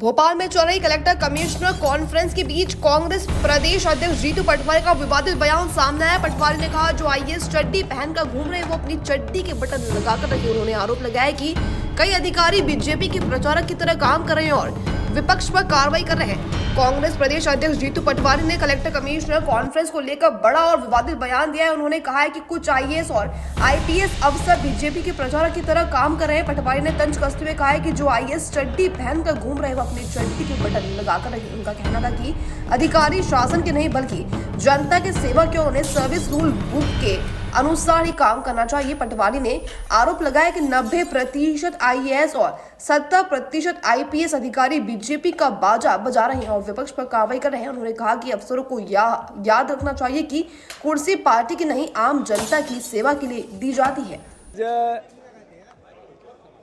भोपाल में चल रही कलेक्टर कमिश्नर कॉन्फ्रेंस के बीच कांग्रेस प्रदेश अध्यक्ष जीतू पटवारी का विवादित बयान सामने आया। पटवारी ने कहा, जो आईएएस चड्डी पहनकर घूम रहे हैं वो अपनी चड्डी के बटन लगाकर रखे। उन्होंने आरोप लगाया कि कई अधिकारी बीजेपी के प्रचारक की तरह काम कर रहे हैं और विपक्ष पर कार्रवाई कर रहे हैं। कांग्रेस प्रदेश अध्यक्ष जीतू पटवारी ने कलेक्टर कमिश्नर कॉन्फ्रेंस को लेकर बड़ा और विवादित बयान दिया है। उन्होंने कहा है कि कुछ आईएएस और आईपीएस अफसर बीजेपी के प्रचारक की तरह काम कर रहे हैं। पटवारी ने तंज कसते हुए कहा है कि जो आईएएस चड्डी पहनकर घूम रहे हैं वो अपनी चड्डी के बटन लगाकर रखे। उनका कहना था कि अधिकारी शासन के नहीं बल्कि जनता के सेवक हैं, उन्हें सर्विस रूल बुक के अनुसार ही काम करना चाहिए। पटवारी ने आरोप लगाया कि 90% आईएएस और 70% आईपीएस अधिकारी बीजेपी का बाजा बजा रहे हैं और विपक्ष पर कार्रवाई कर रहे हैं। उन्होंने कहा कि अफसरों को याद रखना चाहिए कि कुर्सी पार्टी की नहीं, आम जनता की सेवा के लिए दी जाती है।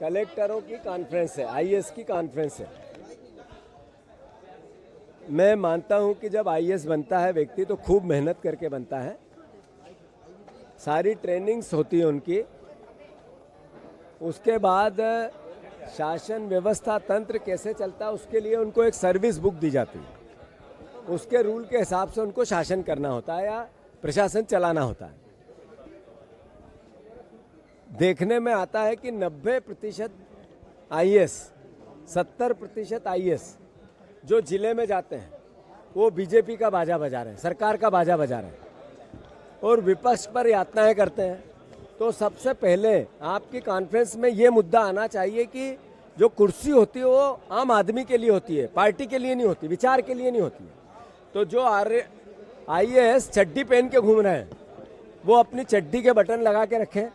कलेक्टरों की कॉन्फ्रेंस है, आईएएस की कॉन्फ्रेंस है। मैं मानता हूं कि जब आईएएस बनता है व्यक्ति तो खूब मेहनत करके बनता है, सारी ट्रेनिंग्स होती है उनकी। उसके बाद शासन व्यवस्था तंत्र कैसे चलता है उसके लिए उनको एक सर्विस बुक दी जाती है। उसके रूल के हिसाब से उनको शासन करना होता है या प्रशासन चलाना होता है। देखने में आता है कि 90% आईएएस, 70% आईएएस जो जिले में जाते हैं वो बीजेपी का बाजा बजा रहे हैं, सरकार का बाजा बजा रहे हैं और विपक्ष पर यातनाएं करते हैं। तो सबसे पहले आपकी कॉन्फ्रेंस में ये मुद्दा आना चाहिए कि जो कुर्सी होती है वो आम आदमी के लिए होती है, पार्टी के लिए नहीं होती, विचार के लिए नहीं होती है। तो जो आईएएस चड्डी पहन के घूम रहे हैं वो अपनी चड्डी के बटन लगा के रखें।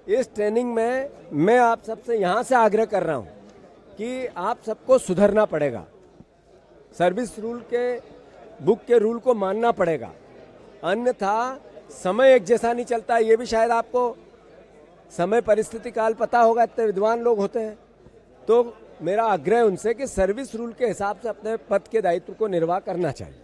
इस ट्रेनिंग में मैं आप सबसे यहाँ से आग्रह कर रहा हूँ कि आप सबको सुधरना पड़ेगा, सर्विस रूल के बुक के रूल को मानना पड़ेगा, अन्यथा समय एक जैसा नहीं चलता। ये भी शायद आपको समय परिस्थिति काल पता होगा, इतने विद्वान लोग होते हैं। तो मेरा आग्रह उनसे कि सर्विस रूल के हिसाब से अपने पद के दायित्व को निर्वाह करना चाहिए।